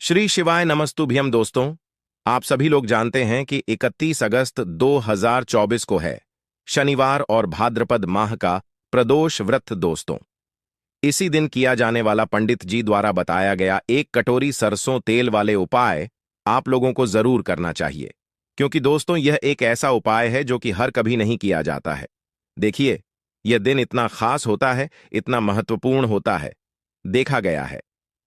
श्री शिवाय नमस्तुभ्यम दोस्तों। आप सभी लोग जानते हैं कि 31 अगस्त 2024 को है शनिवार और भाद्रपद माह का प्रदोष व्रत। दोस्तों, इसी दिन किया जाने वाला पंडित जी द्वारा बताया गया एक कटोरी सरसों तेल वाले उपाय आप लोगों को जरूर करना चाहिए, क्योंकि दोस्तों यह एक ऐसा उपाय है जो कि हर कभी नहीं किया जाता है। देखिए, यह दिन इतना खास होता है, इतना महत्वपूर्ण होता है। देखा गया है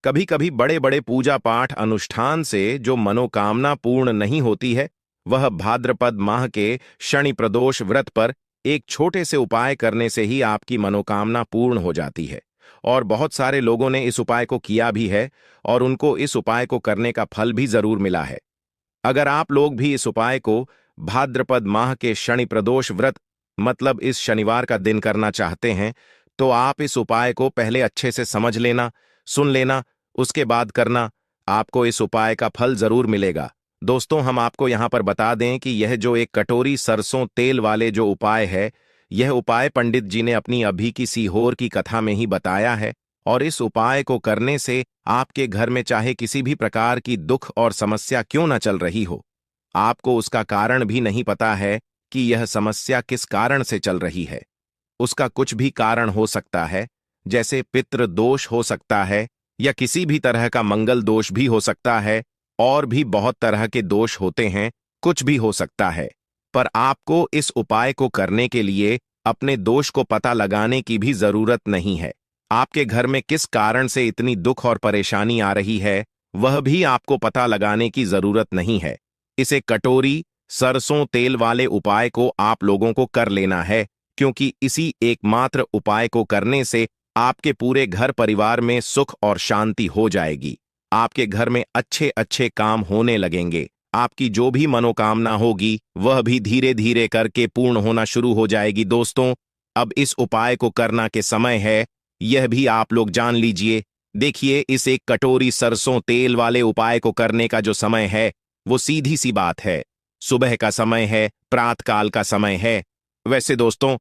कभी कभी बड़े बड़े पूजा पाठ अनुष्ठान से जो मनोकामना पूर्ण नहीं होती है, वह भाद्रपद माह के शनि प्रदोष व्रत पर एक छोटे से उपाय करने से ही आपकी मनोकामना पूर्ण हो जाती है। और बहुत सारे लोगों ने इस उपाय को किया भी है और उनको इस उपाय को करने का फल भी जरूर मिला है। अगर आप लोग भी इस उपाय को भाद्रपद माह के शनि प्रदोष व्रत मतलब इस शनिवार का दिन करना चाहते हैं, तो आप इस उपाय को पहले अच्छे से समझ लेना, सुन लेना, उसके बाद करना। आपको इस उपाय का फल जरूर मिलेगा। दोस्तों, हम आपको यहां पर बता दें कि यह जो एक कटोरी सरसों तेल वाले जो उपाय है, यह उपाय पंडित जी ने अपनी अभी की सीहोर की कथा में ही बताया है। और इस उपाय को करने से आपके घर में चाहे किसी भी प्रकार की दुख और समस्या क्यों न चल रही हो, आपको उसका कारण भी नहीं पता है कि यह समस्या किस कारण से चल रही है। उसका कुछ भी कारण हो सकता है, जैसे पितृ दोष हो सकता है या किसी भी तरह का मंगल दोष भी हो सकता है, और भी बहुत तरह के दोष होते हैं, कुछ भी हो सकता है। पर आपको इस उपाय को करने के लिए अपने दोष को पता लगाने की भी जरूरत नहीं है। आपके घर में किस कारण से इतनी दुख और परेशानी आ रही है, वह भी आपको पता लगाने की जरूरत नहीं है। इसे कटोरी सरसों तेल वाले उपाय को आप लोगों को कर लेना है, क्योंकि इसी एकमात्र उपाय को करने से आपके पूरे घर परिवार में सुख और शांति हो जाएगी। आपके घर में अच्छे अच्छे काम होने लगेंगे। आपकी जो भी मनोकामना होगी वह भी धीरे धीरे करके पूर्ण होना शुरू हो जाएगी। दोस्तों, अब इस उपाय को करना के समय है, यह भी आप लोग जान लीजिए। देखिए, इस एक कटोरी सरसों तेल वाले उपाय को करने का जो समय है, वो सीधी सी बात है, सुबह का समय है, प्रातःकाल का समय है। वैसे दोस्तों,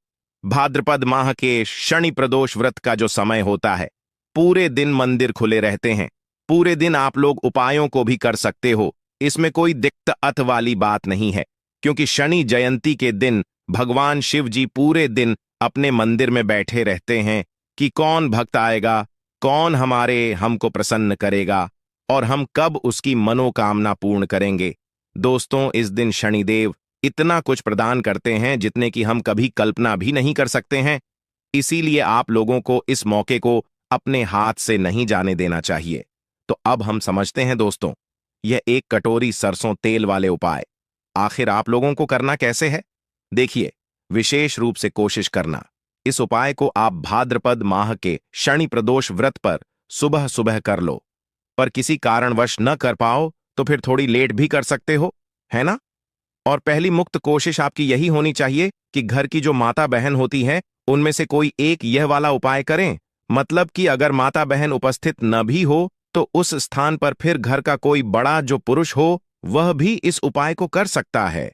भाद्रपद माह के शनि प्रदोष व्रत का जो समय होता है, पूरे दिन मंदिर खुले रहते हैं। पूरे दिन आप लोग उपायों को भी कर सकते हो, इसमें कोई दिक्कत वाली बात नहीं है, क्योंकि शनि जयंती के दिन भगवान शिव जी पूरे दिन अपने मंदिर में बैठे रहते हैं कि कौन भक्त आएगा, कौन हमको प्रसन्न करेगा और हम कब उसकी मनोकामना पूर्ण करेंगे। दोस्तों, इस दिन शनिदेव इतना कुछ प्रदान करते हैं जितने कि हम कभी कल्पना भी नहीं कर सकते हैं। इसीलिए आप लोगों को इस मौके को अपने हाथ से नहीं जाने देना चाहिए। तो अब हम समझते हैं दोस्तों, यह एक कटोरी सरसों तेल वाले उपाय आखिर आप लोगों को करना कैसे है। देखिए, विशेष रूप से कोशिश करना, इस उपाय को आप भाद्रपद माह के शनि प्रदोष व्रत पर सुबह सुबह कर लो। पर किसी कारणवश न कर पाओ तो फिर थोड़ी लेट भी कर सकते हो, है ना। और पहली मुक्त कोशिश आपकी यही होनी चाहिए कि घर की जो माता बहन होती हैं, उनमें से कोई एक यह वाला उपाय करें। मतलब कि अगर माता बहन उपस्थित न भी हो तो उस स्थान पर फिर घर का कोई बड़ा जो पुरुष हो, वह भी इस उपाय को कर सकता है।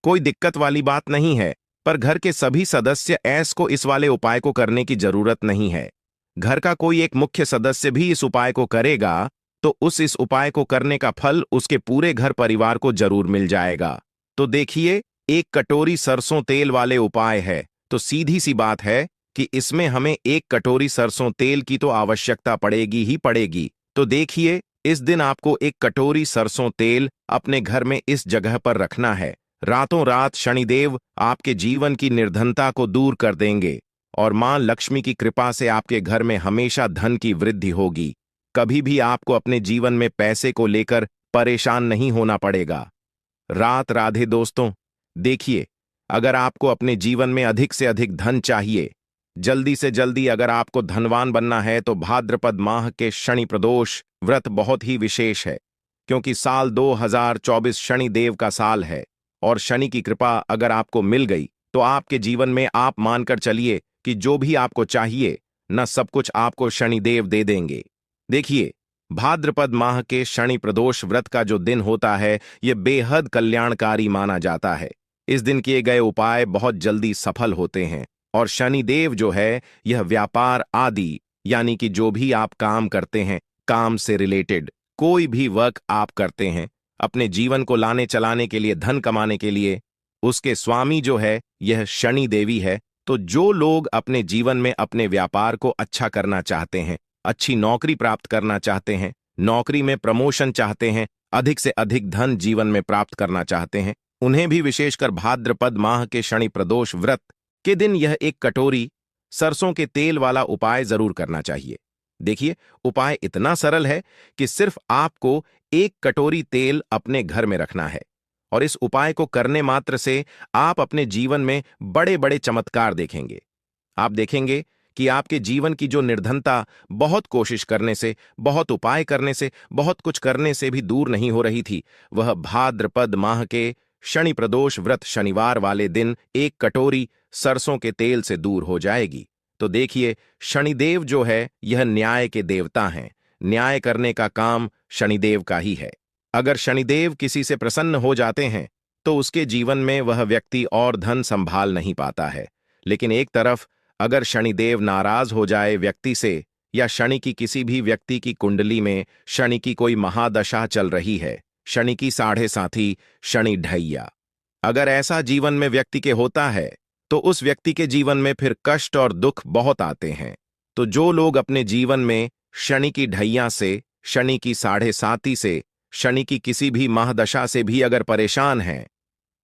कोई दिक्कत वाली बात नहीं है। पर घर के सभी सदस्य को इस वाले उपाय को करने की जरूरत नहीं है। घर का कोई एक मुख्य सदस्य भी इस उपाय को करेगा तो इस उपाय को करने का फल उसके पूरे घर परिवार को जरूर मिल जाएगा। तो देखिए, एक कटोरी सरसों तेल वाले उपाय है, तो सीधी सी बात है कि इसमें हमें एक कटोरी सरसों तेल की तो आवश्यकता पड़ेगी ही पड़ेगी। तो देखिए, इस दिन आपको एक कटोरी सरसों तेल अपने घर में इस जगह पर रखना है। रातों रात शनिदेव आपके जीवन की निर्धनता को दूर कर देंगे और मां लक्ष्मी की कृपा से आपके घर में हमेशा धन की वृद्धि होगी। कभी भी आपको अपने जीवन में पैसे को लेकर परेशान नहीं होना पड़ेगा। रात राधे दोस्तों। देखिए, अगर आपको अपने जीवन में अधिक से अधिक धन चाहिए, जल्दी से जल्दी अगर आपको धनवान बनना है, तो भाद्रपद माह के शनि प्रदोष व्रत बहुत ही विशेष है, क्योंकि साल 2024 शनि देव का साल है। और शनि की कृपा अगर आपको मिल गई तो आपके जीवन में आप मानकर चलिए कि जो भी आपको चाहिए न सब कुछ आपको शनिदेव दे देंगे। देखिए, भाद्रपद माह के शनि प्रदोष व्रत का जो दिन होता है, यह बेहद कल्याणकारी माना जाता है। इस दिन किए गए उपाय बहुत जल्दी सफल होते हैं और शनिदेव जो है, यह व्यापार आदि यानी कि जो भी आप काम करते हैं, काम से रिलेटेड कोई भी वर्क आप करते हैं अपने जीवन को लाने चलाने के लिए, धन कमाने के लिए, उसके स्वामी जो है यह शनि देवी है। तो जो लोग अपने जीवन में अपने व्यापार को अच्छा करना चाहते हैं, अच्छी नौकरी प्राप्त करना चाहते हैं, नौकरी में प्रमोशन चाहते हैं, अधिक से अधिक धन जीवन में प्राप्त करना चाहते हैं, उन्हें भी विशेषकर भाद्रपद माह के शनि प्रदोष व्रत के दिन यह एक कटोरी सरसों के तेल वाला उपाय जरूर करना चाहिए। देखिए, उपाय इतना सरल है कि सिर्फ आपको एक कटोरी तेल अपने घर में रखना है और इस उपाय को करने मात्र से आप अपने जीवन में बड़े बड़े चमत्कार देखेंगे। आप देखेंगे कि आपके जीवन की जो निर्धनता बहुत कोशिश करने से, बहुत उपाय करने से, बहुत कुछ करने से भी दूर नहीं हो रही थी, वह भाद्रपद माह के शनि प्रदोष व्रत शनिवार वाले दिन एक कटोरी सरसों के तेल से दूर हो जाएगी। तो देखिए, शनिदेव जो है यह न्याय के देवता हैं। न्याय करने का काम शनिदेव का ही है। अगर शनिदेव किसी से प्रसन्न हो जाते हैं तो उसके जीवन में वह व्यक्ति और धन संभाल नहीं पाता है। लेकिन एक तरफ अगर शनिदेव नाराज हो जाए व्यक्ति से, या शनि की किसी भी व्यक्ति की कुंडली में शनि की कोई महादशा चल रही है, शनि की साढ़े साथी, शनि ढैया, अगर ऐसा जीवन में व्यक्ति के होता है तो उस व्यक्ति के जीवन में फिर कष्ट और दुख बहुत आते हैं। तो जो लोग अपने जीवन में शनि की ढैया से, शनि की साढ़े साती से, शनि की किसी भी महादशा से भी अगर परेशान हैं,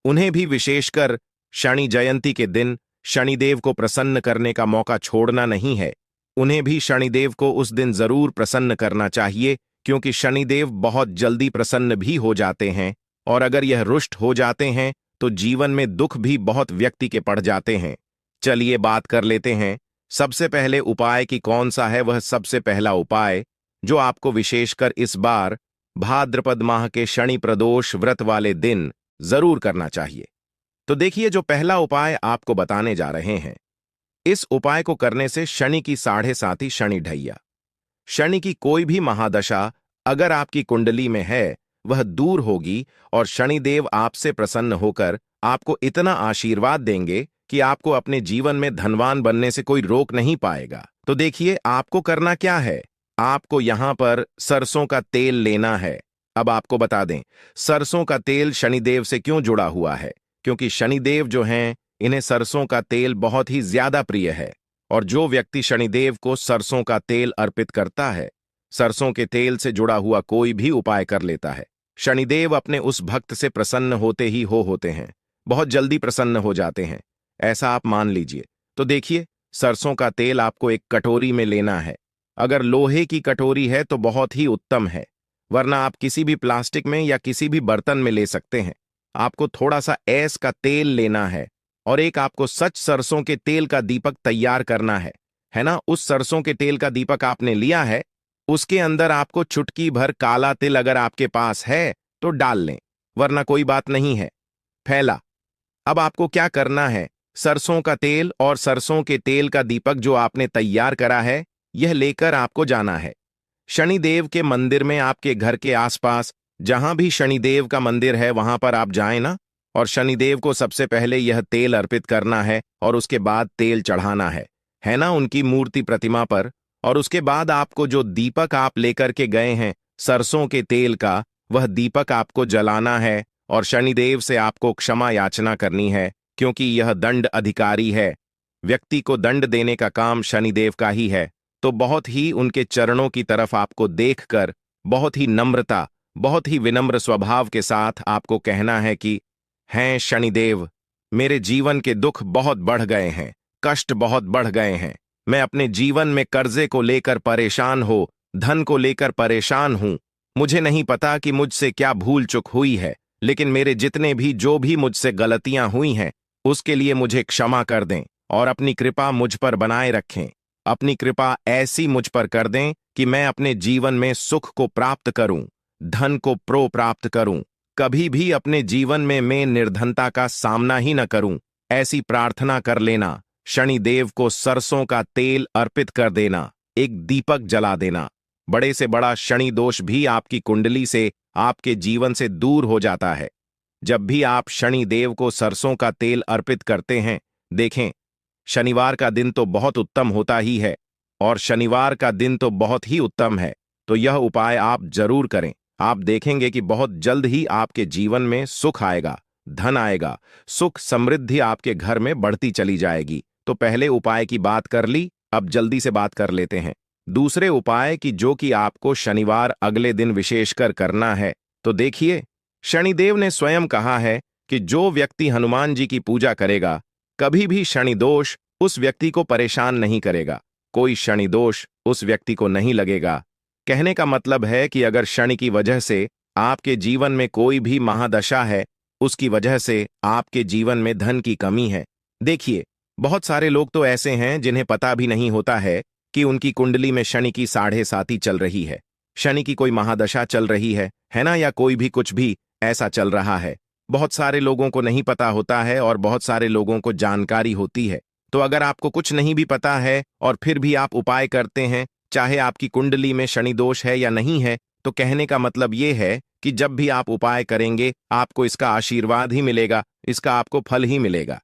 उन्हें भी विशेषकर शनि जयंती के दिन शनिदेव को प्रसन्न करने का मौका छोड़ना नहीं है। उन्हें भी शनिदेव को उस दिन जरूर प्रसन्न करना चाहिए, क्योंकि शनिदेव बहुत जल्दी प्रसन्न भी हो जाते हैं और अगर यह रुष्ट हो जाते हैं तो जीवन में दुख भी बहुत व्यक्ति के पड़ जाते हैं। चलिए बात कर लेते हैं सबसे पहले उपाय की कौन सा है। वह सबसे पहला उपाय जो आपको विशेषकर इस बार भाद्रपद माह के शनि प्रदोष व्रत वाले दिन जरूर करना चाहिए। तो देखिए, जो पहला उपाय आपको बताने जा रहे हैं, इस उपाय को करने से शनि की साढ़े साथी शनि ढैया, शनि की कोई भी महादशा अगर आपकी कुंडली में है वह दूर होगी और शनिदेव आपसे प्रसन्न होकर आपको इतना आशीर्वाद देंगे कि आपको अपने जीवन में धनवान बनने से कोई रोक नहीं पाएगा। तो देखिए, आपको करना क्या है। आपको यहां पर सरसों का तेल लेना है। अब आपको बता दें, सरसों का तेल शनिदेव से क्यों जुड़ा हुआ है, क्योंकि शनिदेव जो हैं इन्हें सरसों का तेल बहुत ही ज्यादा प्रिय है और जो व्यक्ति शनिदेव को सरसों का तेल अर्पित करता है, सरसों के तेल से जुड़ा हुआ कोई भी उपाय कर लेता है, शनिदेव अपने उस भक्त से प्रसन्न होते ही होते हैं, बहुत जल्दी प्रसन्न हो जाते हैं, ऐसा आप मान लीजिए। तो देखिए, सरसों का तेल आपको एक कटोरी में लेना है। अगर लोहे की कटोरी है तो बहुत ही उत्तम है, वरना आप किसी भी प्लास्टिक में या किसी भी बर्तन में ले सकते हैं। आपको थोड़ा सा ऐस का तेल लेना है और एक आपको सच सरसों के तेल का दीपक तैयार करना है ना। उस सरसों के तेल का दीपक आपने लिया है, उसके अंदर आपको चुटकी भर काला तिल अगर आपके पास है तो डाल लें, वरना कोई बात नहीं है। फैला। अब आपको क्या करना है, सरसों का तेल और सरसों के तेल का दीपक जो आपने तैयार करा है यह लेकर आपको जाना है शनिदेव के मंदिर में। आपके घर के आसपास जहां भी शनिदेव का मंदिर है वहां पर आप जाएं ना, और शनिदेव को सबसे पहले यह तेल अर्पित करना है और उसके बाद तेल चढ़ाना है ना, उनकी मूर्ति प्रतिमा पर। और उसके बाद आपको जो दीपक आप लेकर के गए हैं सरसों के तेल का, वह दीपक आपको जलाना है और शनिदेव से आपको क्षमा याचना करनी है, क्योंकि यह दंड अधिकारी है। व्यक्ति को दंड देने का काम शनिदेव का ही है। तो बहुत ही उनके चरणों की तरफ आपको देखकर बहुत ही नम्रता, बहुत ही विनम्र स्वभाव के साथ आपको कहना है कि हैं शनिदेव, मेरे जीवन के दुख बहुत बढ़ गए हैं, कष्ट बहुत बढ़ गए हैं, मैं अपने जीवन में कर्जे को लेकर परेशान हो, धन को लेकर परेशान हूं। मुझे नहीं पता कि मुझसे क्या भूल चूक हुई है, लेकिन मेरे जितने भी जो भी मुझसे गलतियां हुई हैं उसके लिए मुझे क्षमा कर दें और अपनी कृपा मुझ पर बनाए रखें। अपनी कृपा ऐसी मुझ पर कर दें कि मैं अपने जीवन में सुख को प्राप्त करूं, धन को प्राप्त करूं, कभी भी अपने जीवन में मैं निर्धनता का सामना ही न करूं, ऐसी प्रार्थना कर लेना। शनिदेव को सरसों का तेल अर्पित कर देना, एक दीपक जला देना। बड़े से बड़ा शनि दोष भी आपकी कुंडली से, आपके जीवन से दूर हो जाता है। जब भी आप शनिदेव को सरसों का तेल अर्पित करते हैं, देखें, शनिवार का दिन तो बहुत उत्तम होता ही है और शनिवार का दिन तो बहुत ही उत्तम है। तो यह उपाय आप जरूर करें। आप देखेंगे कि बहुत जल्द ही आपके जीवन में सुख आएगा, धन आएगा, सुख समृद्धि आपके घर में बढ़ती चली जाएगी। तो पहले उपाय की बात कर ली, अब जल्दी से बात कर लेते हैं दूसरे उपाय की, जो कि आपको शनिवार अगले दिन विशेषकर करना है। तो देखिए, शनिदेव ने स्वयं कहा है कि जो व्यक्ति हनुमान जी की पूजा करेगा, कभी भी शनि दोष उस व्यक्ति को परेशान नहीं करेगा, कोई शनि दोष उस व्यक्ति को नहीं लगेगा। कहने का मतलब है कि अगर शनि की वजह से आपके जीवन में कोई भी महादशा है, उसकी वजह से आपके जीवन में धन की कमी है। देखिए, बहुत सारे लोग तो ऐसे हैं जिन्हें पता भी नहीं होता है कि उनकी कुंडली में शनि की 7.5 चल रही है, शनि की कोई महादशा चल रही है ना, या कोई भी कुछ भी ऐसा चल रहा है। बहुत सारे लोगों को नहीं पता होता है और बहुत सारे लोगों को जानकारी होती है। तो अगर आपको कुछ नहीं भी पता है और फिर भी आप उपाय करते हैं, चाहे आपकी कुंडली में शनि दोष है या नहीं है, तो कहने का मतलब ये है कि जब भी आप उपाय करेंगे, आपको इसका आशीर्वाद ही मिलेगा, इसका आपको फल ही मिलेगा।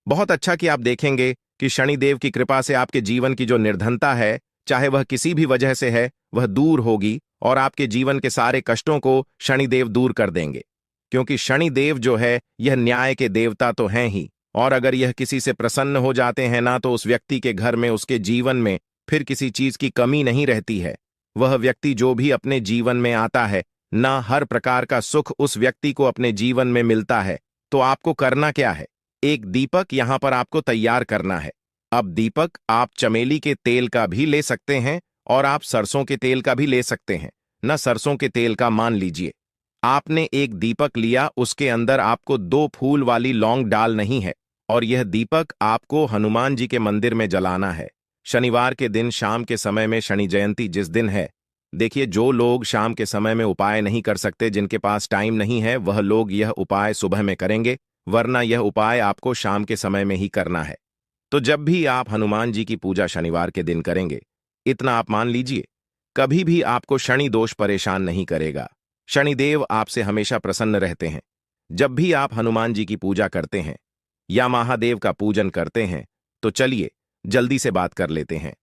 बहुत अच्छा कि आप देखेंगे कि शनिदेव की कृपा से आपके जीवन की जो निर्धनता है, चाहे वह किसी भी वजह से है, वह दूर होगी और आपके जीवन के सारे कष्टों को शनिदेव दूर कर देंगे। क्योंकि शनिदेव जो है, यह न्याय के देवता तो हैं ही, और अगर यह किसी से प्रसन्न हो जाते हैं ना, तो उस व्यक्ति के घर में, उसके जीवन में फिर किसी चीज की कमी नहीं रहती है। वह व्यक्ति जो भी अपने जीवन में आता है ना, हर प्रकार का सुख उस व्यक्ति को अपने जीवन में मिलता है। तो आपको करना क्या है? एक दीपक यहां पर आपको तैयार करना है। अब दीपक आप चमेली के तेल का भी ले सकते हैं और आप सरसों के तेल का भी ले सकते हैं ना। सरसों के तेल का मान लीजिए, आपने एक दीपक लिया, उसके अंदर आपको 2 फूल वाली लौंग डाल नहीं है, और यह दीपक आपको हनुमान जी के मंदिर में जलाना है। शनिवार के दिन शाम के समय में, शनि जयंती जिस दिन है, देखिए, जो लोग शाम के समय में उपाय नहीं कर सकते, जिनके पास टाइम नहीं है, वह लोग यह उपाय सुबह में करेंगे, वरना यह उपाय आपको शाम के समय में ही करना है। तो जब भी आप हनुमान जी की पूजा शनिवार के दिन करेंगे, इतना आप मान लीजिए, कभी भी आपको शनि दोष परेशान नहीं करेगा। शनिदेव आपसे हमेशा प्रसन्न रहते हैं। जब भी आप हनुमान जी की पूजा करते हैं या महादेव का पूजन करते हैं, तो चलिए जल्दी से बात कर लेते हैं।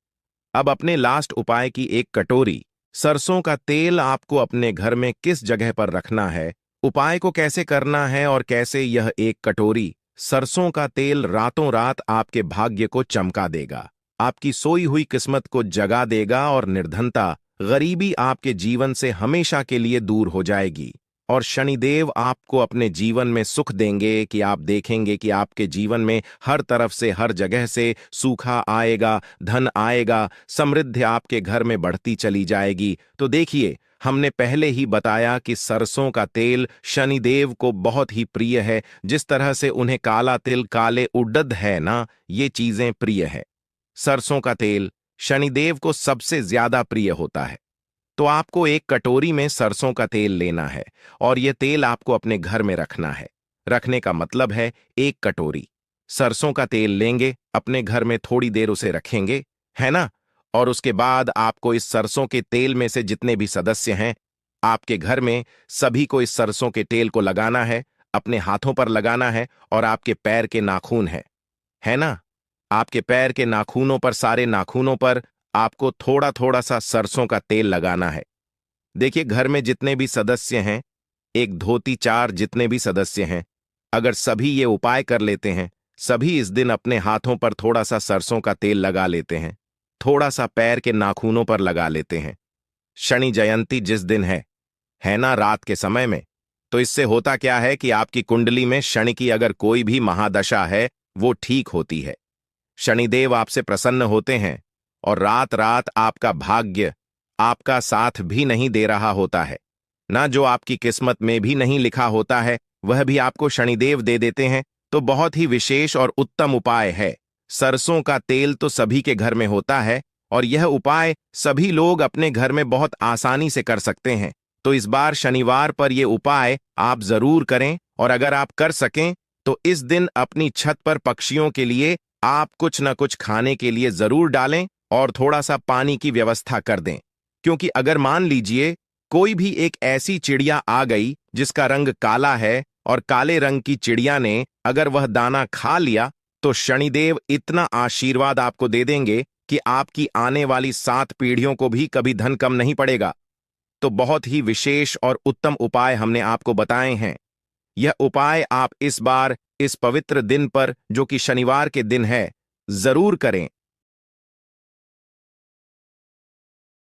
अब अपने लास्ट उपाय की एक कटोरी सरसों का तेल आपको अपने घर में किस जगह पर रखना है, उपाय को कैसे करना है और कैसे यह एक कटोरी सरसों का तेल रातों रात आपके भाग्य को चमका देगा, आपकी सोई हुई किस्मत को जगा देगा और निर्धनता, गरीबी आपके जीवन से हमेशा के लिए दूर हो जाएगी। और शनिदेव आपको अपने जीवन में सुख देंगे कि आप देखेंगे कि आपके जीवन में हर तरफ से, हर जगह से सूखा आएगा, धन आएगा, समृद्धि आपके घर में बढ़ती चली जाएगी। तो देखिए, हमने पहले ही बताया कि सरसों का तेल शनिदेव को बहुत ही प्रिय है। जिस तरह से उन्हें काला तिल, काले उड़द है ना, ये चीजें प्रिय है, सरसों का तेल शनिदेव को सबसे ज्यादा प्रिय होता है। तो आपको एक कटोरी में सरसों का तेल लेना है और यह तेल आपको अपने घर में रखना है। रखने का मतलब है, एक कटोरी सरसों का तेल लेंगे, अपने घर में थोड़ी देर उसे रखेंगे, है ना। और उसके बाद आपको इस सरसों के तेल में से जितने भी सदस्य हैं आपके घर में, सभी को इस सरसों के तेल को लगाना है, अपने हाथों पर लगाना है, और आपके पैर के नाखून है ना, आपके पैर के नाखूनों पर, सारे नाखूनों पर आपको थोड़ा थोड़ा सा सरसों का तेल लगाना है। देखिए, घर में जितने भी सदस्य हैं, एक धोती 4 जितने भी सदस्य हैं, अगर सभी ये उपाय कर लेते हैं, सभी इस दिन अपने हाथों पर थोड़ा सा सरसों का तेल लगा लेते हैं, थोड़ा सा पैर के नाखूनों पर लगा लेते हैं, शनि जयंती जिस दिन है ना, रात के समय में, तो इससे होता क्या है कि आपकी कुंडली में शनि की अगर कोई भी महादशा है, वो ठीक होती है। शनिदेव आपसे प्रसन्न होते हैं और रात रात आपका भाग्य आपका साथ भी नहीं दे रहा होता है ना, जो आपकी किस्मत में भी नहीं लिखा होता है, वह भी आपको शनिदेव दे देते हैं। तो बहुत ही विशेष और उत्तम उपाय है। सरसों का तेल तो सभी के घर में होता है और यह उपाय सभी लोग अपने घर में बहुत आसानी से कर सकते हैं। तो इस बार शनिवार पर यह उपाय आप जरूर करें, और अगर आप कर सकें तो इस दिन अपनी छत पर पक्षियों के लिए आप कुछ न कुछ खाने के लिए जरूर डालें और थोड़ा सा पानी की व्यवस्था कर दें। क्योंकि अगर मान लीजिए कोई भी एक ऐसी चिड़िया आ गई जिसका रंग काला है, और काले रंग की चिड़िया ने अगर वह दाना खा लिया, तो शनिदेव इतना आशीर्वाद आपको दे देंगे कि आपकी आने वाली 7 पीढ़ियों को भी कभी धन कम नहीं पड़ेगा। तो बहुत ही विशेष और उत्तम उपाय हमने आपको बताए हैं। यह उपाय आप इस बार इस पवित्र दिन पर, जो कि शनिवार के दिन है, जरूर करें